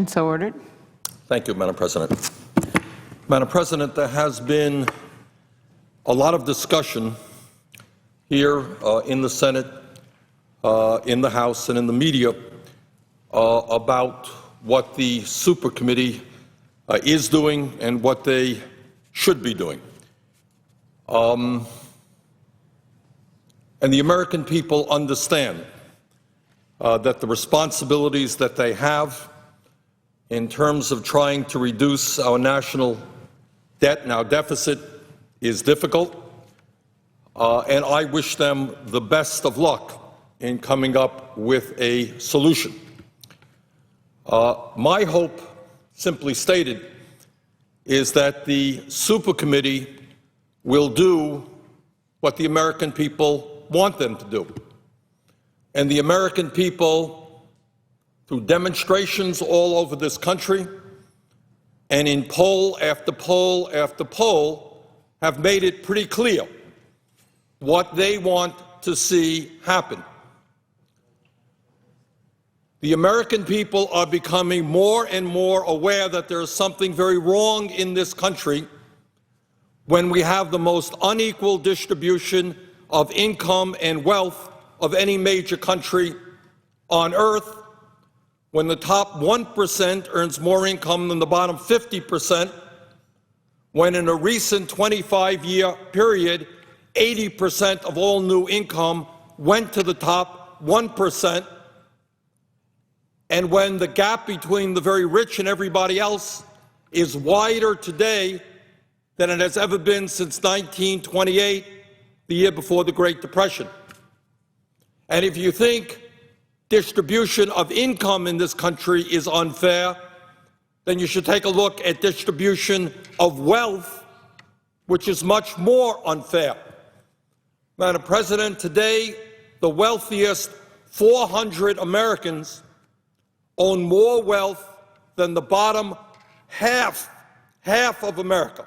question. So ordered. Thank you, Madam President. Madam President, there has been a lot of discussion here in the Senate, in the House, and in the media about what the super committee is doing and what they should be doing. And the American people understand that the responsibilities that they have in terms of trying to reduce our national debt and our deficit is difficult, and I wish them the best of luck in coming up with a solution. My hope, simply stated, is that the super committee will do what the American people want them to do. And the American people, through demonstrations all over this country and in poll after poll after poll, have made it pretty clear what they want to see happen. The American people are becoming more and more aware that there is something very wrong in this country when we have the most unequal distribution of income and wealth of any major country on earth, when the top 1% earns more income than the bottom 50%, when in a recent 25-year period, 80% of all new income went to the top 1%, and when the gap between the very rich and everybody else is wider today than it has ever been since 1928, the year before the Great Depression. And if you think distribution of income in this country is unfair, then you should take a look at distribution of wealth, which is much more unfair. Madam President, today the wealthiest 400 Americans own more wealth than the bottom half of America,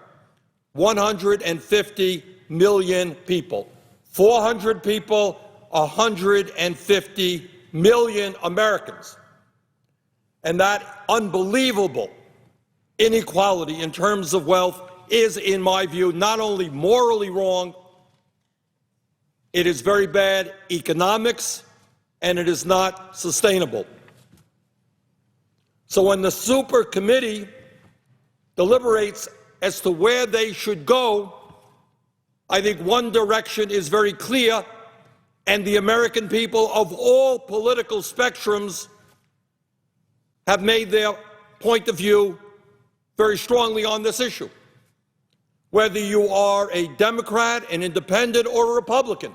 150 million people. 400 people, 150 million Americans. And that unbelievable inequality in terms of wealth is, in my view, not only morally wrong, it is very bad economics, and it is not sustainable. So when the super committee deliberates as to where they should go, I think one direction is very clear, and the American people of all political spectrums have made their point of view very strongly on this issue. Whether you are a Democrat, an independent, or a Republican,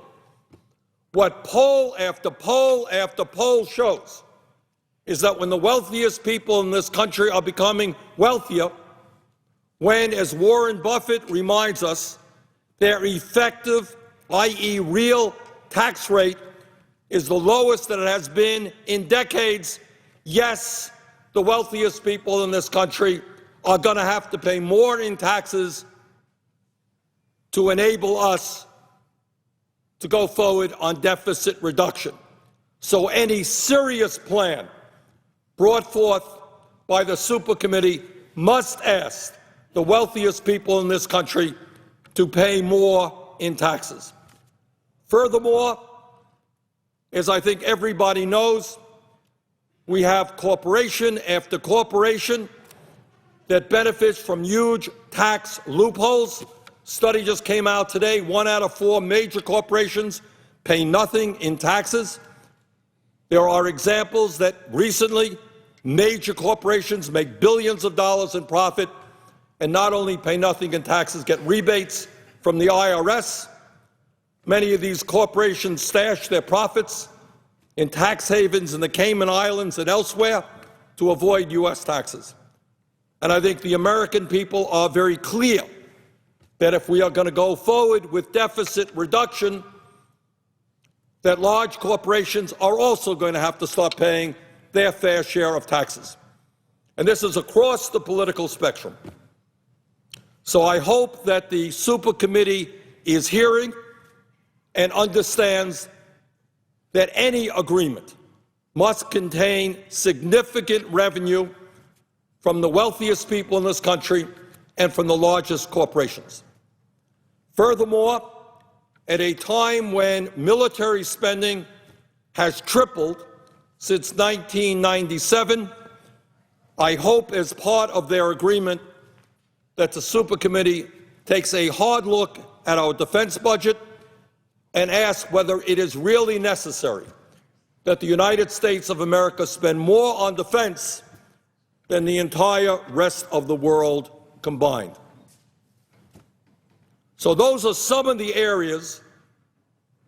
what poll after poll after poll shows is that when the wealthiest people in this country are becoming wealthier, when, as Warren Buffett reminds us, their effective, i.e. real tax rate is the lowest that it has been in decades, yes, the wealthiest people in this country are going to have to pay more in taxes to enable us to go forward on deficit reduction. So any serious plan brought forth by the super committee must ask the wealthiest people in this country to pay more in taxes. Furthermore, as I think everybody knows, we have corporation after corporation that benefits from huge tax loopholes. Study just came out today. 1 out of 4 major corporations pay nothing in taxes. There are examples that recently major corporations make billions of dollars in profit and not only pay nothing in taxes, get rebates from the IRS. Many of these corporations stash their profits in tax havens in the Cayman Islands and elsewhere to avoid U.S. taxes. And I think the American people are very clear that if we are going to go forward with deficit reduction, that large corporations are also going to have to start paying their fair share of taxes. And this is across the political spectrum. So I hope that the super committee is hearing and understands that any agreement must contain significant revenue from the wealthiest people in this country and from the largest corporations. Furthermore, at a time when military spending has tripled since 1997, I hope, as part of their agreement, that the Supercommittee takes a hard look at our defense budget and asks whether it is really necessary that the United States of America spend more on defense than the entire rest of the world combined. So those are some of the areas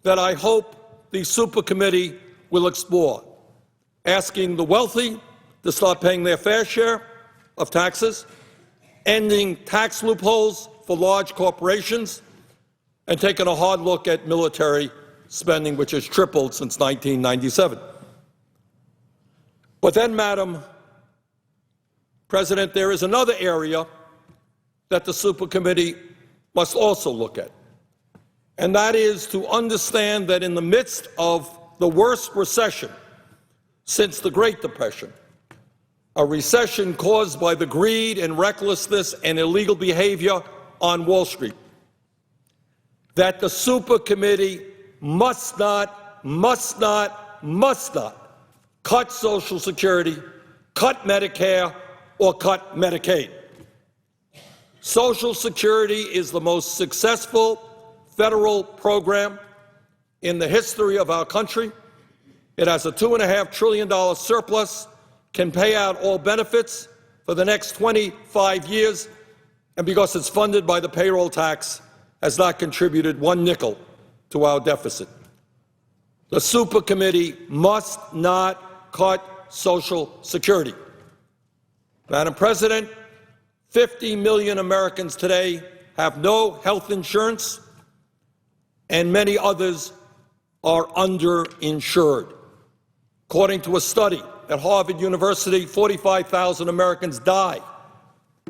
that I hope the Supercommittee will explore: asking the wealthy to start paying their fair share of taxes, ending tax loopholes for large corporations, and taking a hard look at military spending, which has tripled since 1997. But then, Madam President, there is another area that the Supercommittee must also look at, and that is to understand that in the midst of the worst recession since the Great Depression, a recession caused by the greed and recklessness and illegal behavior on Wall Street, that the Supercommittee must not cut Social Security, cut Medicare, or cut Medicaid. Social Security is the most successful federal program in the history of our country. It has a $2.5 trillion surplus, can pay out all benefits for the next 25 years, and because it's funded by the payroll tax, has not contributed one nickel to our deficit. The Supercommittee must not cut Social Security. Madam President, 50 million Americans today have no health insurance, and many others are underinsured. According to a study at Harvard University, 45,000 Americans die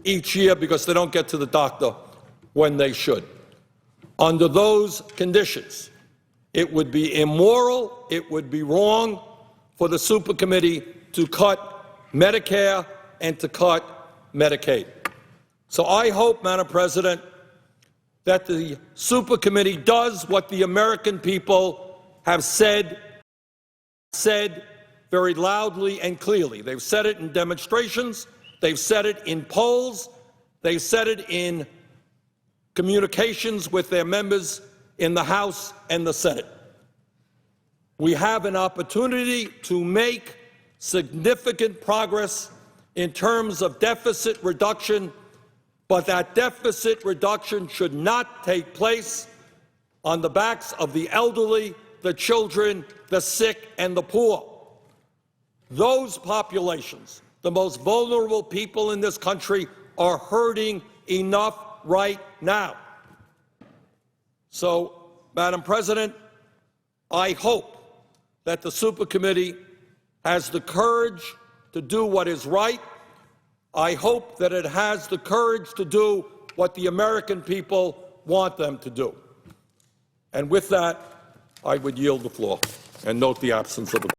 each year because they don't get to the doctor when they should. Under those conditions, it would be immoral, it would be wrong for the Supercommittee to cut Medicare and to cut Medicaid. So I hope, Madam President, that the Supercommittee does what the American people have said very loudly and clearly. They've said it in demonstrations, they've said it in polls, they've said it in communications with their members in the House and the Senate. We have an opportunity to make significant progress in terms of deficit reduction, but that deficit reduction should not take place on the backs of the elderly, the children, the sick, and the poor. Those populations, the most vulnerable people in this country, are hurting enough right now. So, Madam President, I hope that the Supercommittee has the courage to do what is right. I hope that it has the courage to do what the American people want them to do. And with that, I would yield the floor and note the absence of a